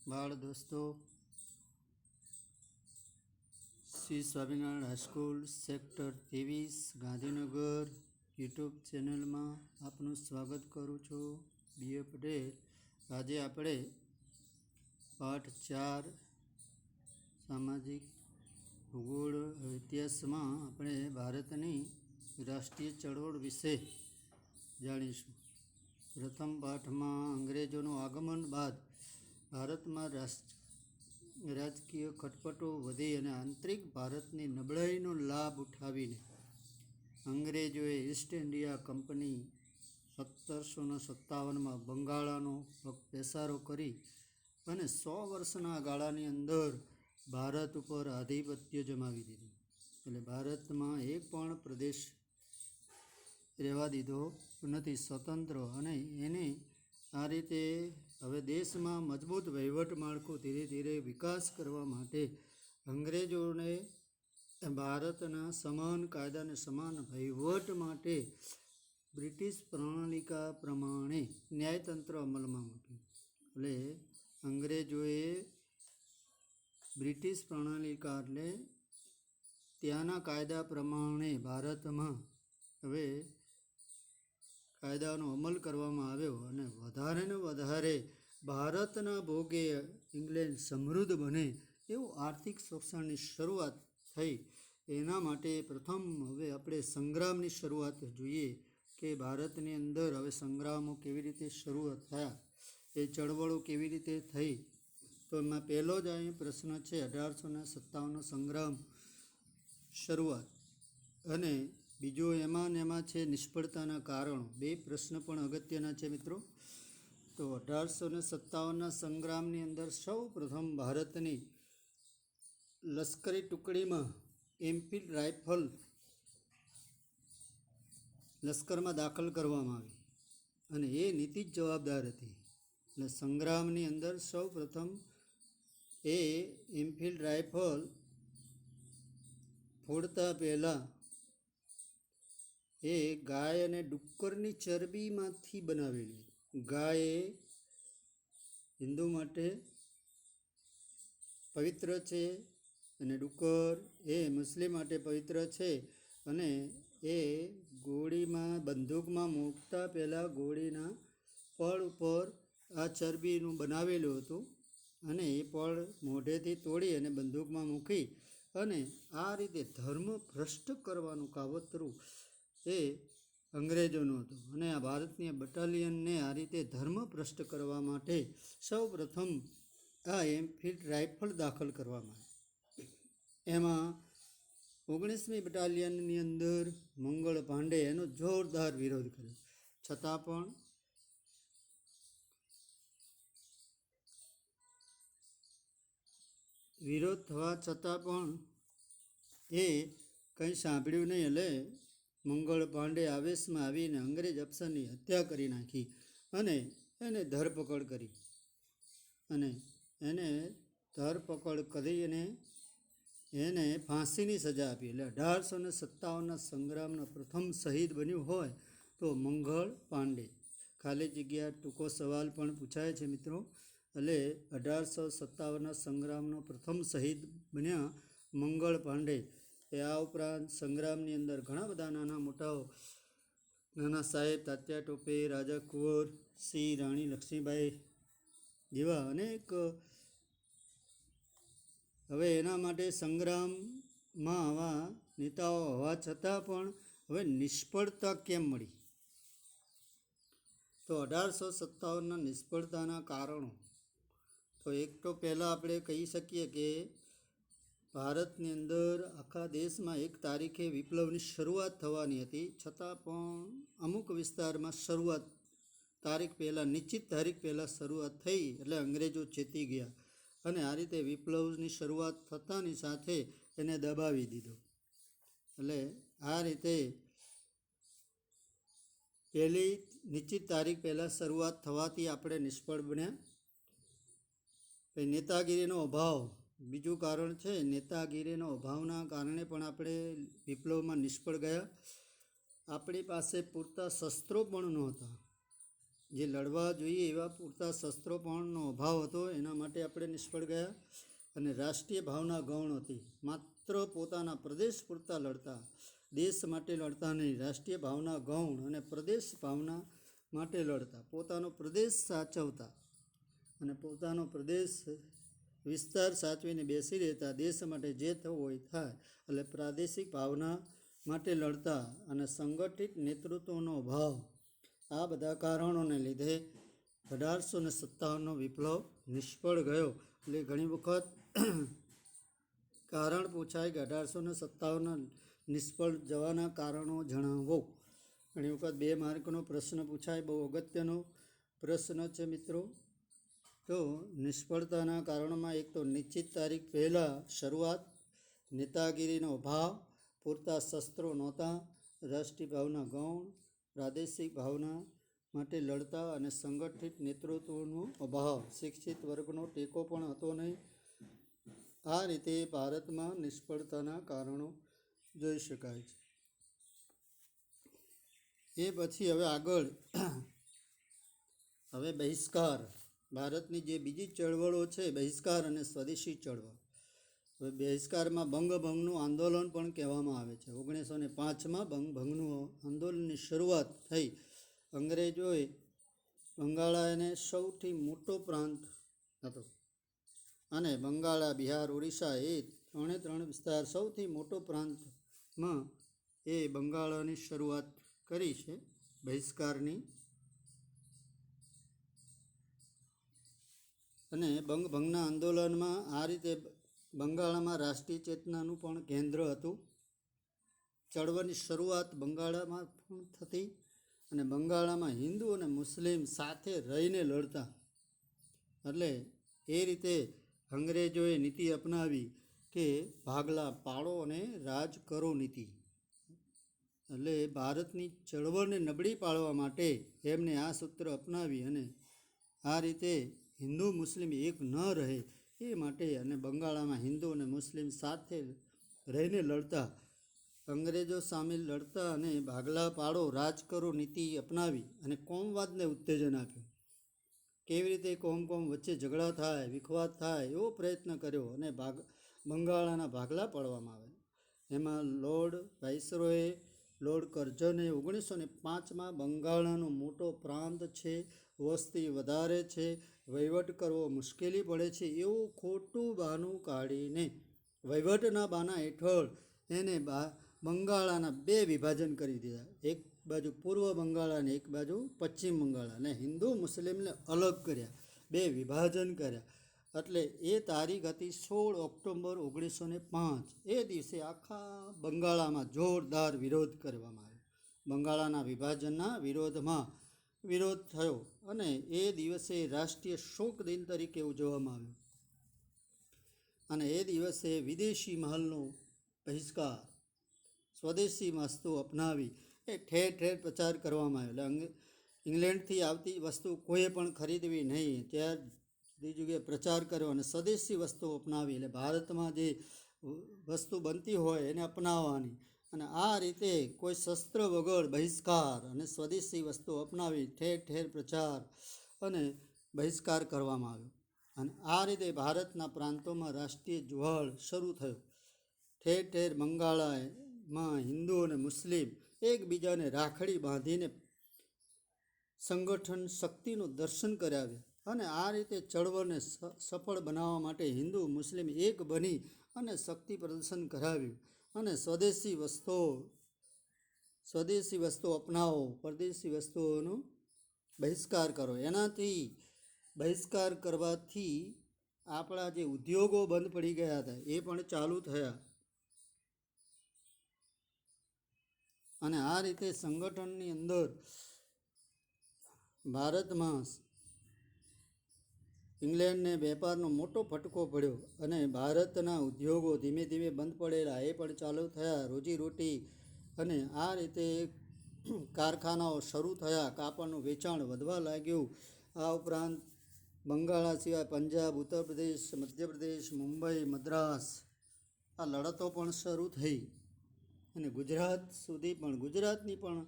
बाळ दोस्तों, Shri Swaminarayan high school sector 23 Gandhinagar YouTube channel में आपनु स्वागत करूँ छूँ। बीए पटेल। आज आपणे पाठ 4 सामाजिक भूगोल इतिहास में आपणे भारतनी राष्ट्रीय चळवळ विषे जाणीशुं। प्रथम पाठ में अंग्रेजों आगमन बाद भारत में राजकीय खटपटो वधी अने आंतरिक भारतनी नबळाईनो लाभ उठावीने अंग्रेजोए ईस्ट इंडिया कंपनी 1757 में बंगाळानो पेसारो करी अने 100 वर्षना गाळानी अंदर भारत पर आधिपत्य जमावी दीधुं। એટલે ભારતમાં એક પણ પ્રદેશ રહેવા દીધો નથી સ્વતંત્ર, અને એને આ રીતે હવે દેશમાં મજબૂત વહીવટ માળખું ધીરે ધીરે વિકાસ કરવા માટે અંગ્રેજોને ભારતના સમાન કાયદા અને સમાન વહીવટ માટે બ્રિટિશ પ્રણાલિકા પ્રમાણે ન્યાયતંત્ર અમલમાં મૂક્યું। એટલે અંગ્રેજોએ બ્રિટિશ પ્રણાલિકા એટલે ત્યાંના કાયદા પ્રમાણે ભારતમાં હવે કાયદાનો અમલ કરવામાં આવ્યો અને વધારે ને વધારે ભારતના ભોગે ઇંગ્લેન્ડ સમૃદ્ધ બને એવું આર્થિક શોષણની શરૂઆત થઈ। એના માટે પ્રથમ હવે આપણે સંગ્રામની શરૂઆત જોઈએ કે ભારતની અંદર હવે સંગ્રામો કેવી રીતે શરૂઆત થયા, એ ચળવળો કેવી રીતે થઈ। તો એમાં પહેલો જ અહીં પ્રશ્ન છે 1857 સંગ્રામ શરૂઆત, અને બીજો એમાં છે નિષ્ફળતાના કારણો। બે પ્રશ્ન પણ અગત્યના છે મિત્રો। તો 1857 સંગ્રામની અંદર સૌ પ્રથમ ભારતની લશ્કરી ટુકડીમાં એમફિલ્ડ રાઇફલ લશ્કરમાં દાખલ કરવામાં આવી અને એ નીતિ જ જવાબદાર હતી। એટલે સંગ્રામની અંદર સૌ પ્રથમ એ એમફિલ્ડ રાઇફલ ફોડતા પહેલાં એ ગાય અને ડુક્કરની ચરબીમાંથી બનાવેલી, ગાય એ હિન્દુ માટે પવિત્ર છે અને ડુક્કર એ મુસ્લિમ માટે પવિત્ર છે, અને એ ગોળીમાં બંદૂકમાં મૂકતા પહેલાં ગોળીના પળ ઉપર આ ચરબીનું બનાવેલું હતું, અને એ પળ મોઢેથી તોડી અને બંદૂકમાં મૂકી અને આ રીતે ધર્મ ભ્રષ્ટ કરવાનું કાવતરું એ અંગ્રેજોનું હતું। અને આ ભારતની બટાલિયનને આ રીતે ધર્મ ભ્રષ્ટ કરવા માટે સૌ પ્રથમ આ એમફિલ્ડ રાઇફલ દાખલ કરવામાં આવી। એમાં 19મી બટાલિયનની અંદર મંગળ પાંડે એનો જોરદાર વિરોધ કર્યો, છતાં પણ વિરોધ થવા છતાં પણ એ કંઈ સાંભળ્યું નહીં। એટલે મંગળ પાંડે આવેશમાં આવીને અંગ્રેજ અફસરની હત્યા કરી નાખી અને એને ધરપકડ કરી, અને એને ધરપકડ કરીને એને ફાંસીની સજા આપી। એટલે 1857 સંગ્રામનો પ્રથમ શહીદ બન્યું હોય તો મંગળ પાંડે। ખાલી જગ્યા ટૂંકો સવાલ પણ પૂછાય છે મિત્રો। એટલે 1857 સંગ્રામનો પ્રથમ શહીદ બન્યા મંગળ પાંડે। એ આ ઉપરાંત સંગ્રામની અંદર ઘણા બધા નાના મોટાઓ, નાના સાહેબ તાત્યા ટોપે, રાજા કુંવર સિંહ, રાણી લક્ષ્મીબાઈ જેવા અનેક, હવે એના માટે સંગ્રામમાં આવા નેતાઓ હોવા છતાં પણ હવે નિષ્ફળતા કેમ મળી? તો 1857 નિષ્ફળતાના કારણો તો એક તો પહેલાં આપણે કહી શકીએ કે ભારતની અંદર આખા દેશમાં 1 તારીખે વિપ્લવની શરૂઆત થવાની હતી, છતાં પણ અમુક વિસ્તારમાં શરૂઆત તારીખ પહેલાં, નિશ્ચિત તારીખ પહેલાં શરૂઆત થઈ, એટલે અંગ્રેજો ચેતી ગયા અને આ રીતે વિપ્લવની શરૂઆત થતાની સાથે એને દબાવી દીધો। એટલે આ રીતે પહેલી નિશ્ચિત તારીખ પહેલાં શરૂઆત થવાથી આપણે નિષ્ફળ બન્યા। પછી નેતાગીરીનો અભાવ બીજું કારણ છે, નેતાગીરીનો અભાવના કારણે પણ આપણે વિપ્લવમાં નિષ્ફળ ગયા। આપણી પાસે પૂરતા શસ્ત્રો પણ નહોતા, જે લડવા જોઈએ એવા પૂરતા શસ્ત્રો પણનો અભાવ હતો, એના માટે આપણે નિષ્ફળ ગયા. અને રાષ્ટ્રીય ભાવના ગૌણ હતી. માત્ર પોતાના પ્રદેશ પૂરતા લડતા, દેશ માટે લડતા નહીં. રાષ્ટ્રીય ભાવના ગૌણ અને પ્રદેશ ભાવના માટે લડતા, પોતાનો પ્રદેશ સાચવતા અને પોતાનો પ્રદેશ વિસ્તાર સાચવીને બેસી રહેતા. દેશ માટે જે થવું હોય થાય, એટલે પ્રાદેશિક ભાવના માટે લડતા અને સંગઠિત નેતૃત્વનો અભાવ. આ બધા કારણોને લીધે 1857નો વિપ્લવ નિષ્ફળ ગયો. એટલે ઘણી વખત કારણ પૂછાય કે 1857 નિષ્ફળ જવાના કારણો જણાવો. ઘણી વખત 2 માર્કનો પ્રશ્ન પૂછાય, બહુ અગત્યનો પ્રશ્ન છે મિત્રો. તો નિષ્ફળતાના કારણોમાં એક તો નિશ્ચિત તારીખ પહેલાં શરૂઆત, નેતાગીરીનો અભાવ, પૂરતા શસ્ત્રો નહોતા, રાષ્ટ્રીય ભાવના ગૌણ, પ્રાદેશિક ભાવના માટે લડતા અને સંગઠિત નેતૃત્વનો અભાવ, શિક્ષિત વર્ગનો ટેકો પણ હતો નહીં. આ રીતે ભારતમાં નિષ્ફળતાના કારણો જોઈ શકાય છે. એ પછી હવે આગળ હવે બહિષ્કાર, ભારતની જે બીજી ચળવળો છે, બહિષ્કાર અને સ્વદેશી ચળવળ. હવે બહિષ્કારમાં બંગભંગનું આંદોલન પણ કહેવામાં આવે છે. 1905માં બંગભંગનું આંદોલનની શરૂઆત થઈ. અંગ્રેજોએ બંગાળાને સૌથી મોટો પ્રાંત હતો અને બંગાળા, બિહાર, ઓરિસ્સા એ ત્રણે વિસ્તાર સૌથી મોટો પ્રાંતમાં એ બંગાળાની શરૂઆત કરી છે બહિષ્કારની. અને બંગભંગના આંદોલનમાં આ રીતે બંગાળામાં રાષ્ટ્રીય ચેતનાનું પણ કેન્દ્ર હતું. ચળવળની શરૂઆત બંગાળામાં પણ થતી અને બંગાળામાં હિન્દુ અને મુસ્લિમ સાથે રહીને લડતા. એટલે એ રીતે અંગ્રેજોએ નીતિ અપનાવી કે ભાગલા પાડો અને રાજ કરો નીતિ. એટલે ભારતની ચળવળને નબળી પાડવા માટે એમને આ સૂત્ર અપનાવી અને આ રીતે હિન્દુ મુસ્લિમ એક ન રહે એ માટે અને બંગાળામાં હિન્દુ અને મુસ્લિમ સાથે રહીને લડતા, અંગ્રેજો સામે લડતા અને ભાગલા પાડો રાજ કરો નીતિ અપનાવી અને કોમવાદને ઉત્તેજન આપ્યું. કેવી રીતે કોમ વચ્ચે ઝઘડા થાય, વિખવાદ થાય એવો પ્રયત્ન કર્યો અને બંગાળાના ભાગલા પાડવામાં આવે. એમાં લોર્ડ વાઇસરોયે, લોર્ડ કર્ઝને 1905માં બંગાળાનો મોટો પ્રાંત છે, વસ્તી વધારે છે, વહીવટ કરવો મુશ્કેલી પડે છે એવું ખોટું બહાનું કાઢીને વહીવટના બાના હેઠળ એને બંગાળાના 2 વિભાજન કરી દીધા. એક બાજુ પૂર્વ બંગાળ અને એક બાજુ પશ્ચિમ બંગાળ, અને હિન્દુ મુસ્લિમને અલગ કર્યા, 2 વિભાજન કર્યા. એટલે એ તારીખ હતી 16 ઓક્ટોબર 1905. એ દિવસે આખા બંગાળામાં જોરદાર વિરોધ કરવામાં આવ્યો. બંગાળાના વિભાજનના વિરોધ થયો અને એ દિવસે રાષ્ટ્રીય શોક દિન તરીકે ઉજવવામાં આવ્યો. અને એ દિવસે વિદેશી માલનો બહિષ્કાર, સ્વદેશી વસ્તુ અપનાવી એ ઠેર ઠેર પ્રચાર કરવામાં આવ્યો. એટલે ઇંગ્લેન્ડથી આવતી વસ્તુ કોઈએ પણ ખરીદવી નહીં, ત્યાર જગ્યાએ પ્રચાર કર્યો અને સ્વદેશી વસ્તુઓ અપનાવી. એટલે ભારતમાં જે વસ્તુ બનતી હોય એને અપનાવવાની. અને આ રીતે કોઈ શસ્ત્ર વગર બહિષ્કાર અને સ્વદેશી વસ્તુઓ અપનાવી ઠેર ઠેર પ્રચાર અને બહિષ્કાર કરવામાં આવ્યો. અને આ રીતે ભારતના પ્રાંતોમાં રાષ્ટ્રીય જ્વાળ શરૂ થયો. ઠેર ઠેર બંગાળામાં હિન્દુ અને મુસ્લિમ એકબીજાને રાખડી બાંધીને સંગઠન શક્તિનું દર્શન કરાવ્યા. અને આ રીતે ચળવળને સફળ બનાવવા માટે હિન્દુ મુસ્લિમ એક બની અને શક્તિ પ્રદર્શન કરાવ્યું. અને સ્વદેશી વસ્તુઓ અપનાવો, પરદેશી વસ્તુઓનો બહિષ્કાર કરો. એનાથી બહિષ્કાર કરવાથી આપણા જે ઉદ્યોગો બંધ પડી ગયા હતા એ પણ ચાલુ થયા. અને આ રીતે સંગઠનની અંદર ભારતમાં ઇંગ્લેન્ડને વેપારનો મોટો ફટકો પડ્યો અને ભારતના ઉદ્યોગો ધીમે ધીમે બંધ પડેલા એ પણ ચાલુ થયા, રોજીરોટી. અને આ રીતે કારખાનાઓ શરૂ થયા, કાપડનું વેચાણ વધવા લાગ્યું. આ ઉપરાંત બંગાળા સિવાય પંજાબ, ઉત્તર પ્રદેશ, મધ્યપ્રદેશ, મુંબઈ, મદ્રાસ આ લડતો પણ શરૂ થઈ. અને ગુજરાત સુધી પણ, ગુજરાતની પણ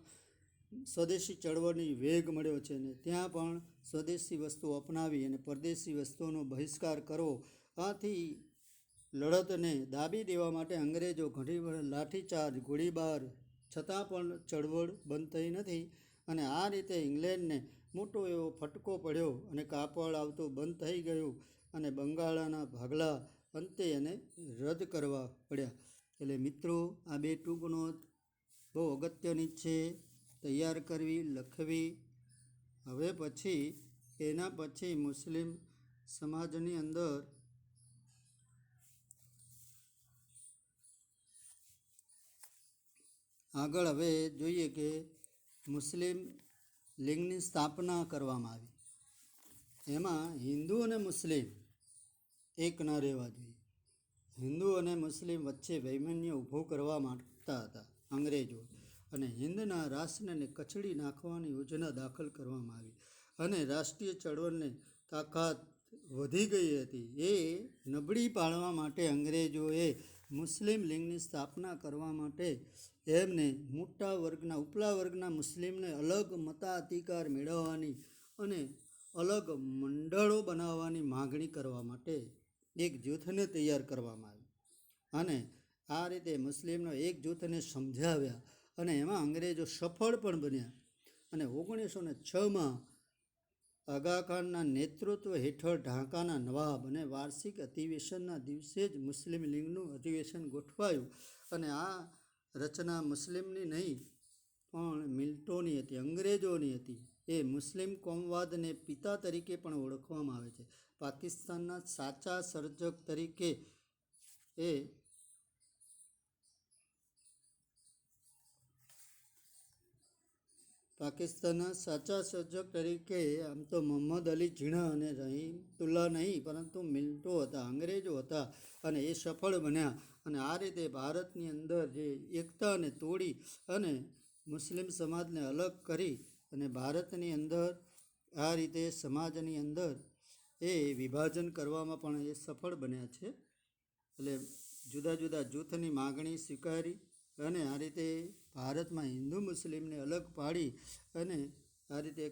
સ્વદેશી ચળવળની વેગ મળ્યો છે ને ત્યાં પણ સ્વદેશી વસ્તુઓ અપનાવી અને પરદેશી વસ્તુઓનો બહિષ્કાર કરવો. આથી લડતને દાબી દેવા માટે અંગ્રેજો ઘણી વાર લાઠીચાર્જ, ગોળીબાર છતાં પણ ચળવળ બંધ થઈ નથી. અને આ રીતે ઇંગ્લેન્ડને મોટો એવો ફટકો પડ્યો અને કાપડ આવતું બંધ થઈ ગયું અને બંગાળના ભાગલા અંતે એને રદ કરવા પડ્યા. એટલે મિત્રો, આ બે ટૂંક નોંધ બહુ અગત્યની છે, તૈયાર કરવી, લખવી. હવે પછી એના પછી મુસ્લિમ સમાજની અંદર આગળ હવે જોઈએ કે મુસ્લિમ લીગની સ્થાપના કરવામાં આવી. એમાં હિન્દુ અને મુસ્લિમ એક ન રહેવા જોઈએ. હિન્દુ અને મુસ્લિમ વચ્ચે વૈમનસ્ય ઊભો કરવા માંગતા હતા અંગ્રેજો, અને હિન્દના રાષ્ટ્રને કચડી નાખવાની યોજના દાખલ કરવામાં આવી. અને રાષ્ટ્રીય ચળવળને તાકાત વધી ગઈ હતી એ નબળી પાડવા માટે અંગ્રેજોએ મુસ્લિમ લીગની સ્થાપના કરવા માટે એમને મોટા વર્ગના, ઉપલા વર્ગના મુસ્લિમને અલગ મતાધિકાર મેળવવાની અને અલગ મંડળો બનાવવાની માગણી કરવા માટે એક જૂથને તૈયાર કરવામાં આવ્યું. અને આ રીતે મુસ્લિમનો એક જૂથને સમજાવ્યા અને એમાં અંગ્રેજો સફળ પણ બન્યા. અને 1906માં આગાખાનના નેતૃત્વ હેઠળ ઢાકાના નવાબ અને વાર્ષિક અધિવેશનના દિવસે જ મુસ્લિમ લીગનું અધિવેશન ગોઠવાયું. અને આ રચના મુસ્લિમની નહીં પણ મિલ્ટોની હતી, અંગ્રેજોની હતી. એ મુસ્લિમ કોમવાદને પિતા તરીકે પણ ઓળખવામાં આવે છે. પાકિસ્તાનના સાચા સર્જક તરીકે આમ તો મોહમ્મદ અલી ઝીણા અને રહીમતુલ્લાહ નહીં પરંતુ મિલ્ટો હતા, અંગ્રેજો હતા. અને એ સફળ બન્યા. અને આ રીતે ભારતની અંદર જે એકતાને તોડી અને મુસ્લિમ સમાજને અલગ કરી અને ભારતની અંદર આ રીતે સમાજની અંદર એ વિભાજન કરવામાં પણ એ સફળ બન્યા છે. એટલે જુદા જુદા જૂથની માગણી સ્વીકારી અને આ રીતે ભારતમાં હિન્દુ મુસ્લિમને અલગ પાડી અને આ રીતે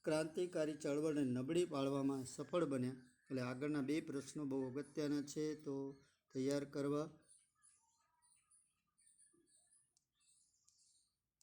ક્રાંતિકારી ચળવળને નબળી પાડવામાં સફળ બન્યા. એટલે આગળના બે પ્રશ્નો બહુ અગત્યના છે, તો તૈયાર કરવા.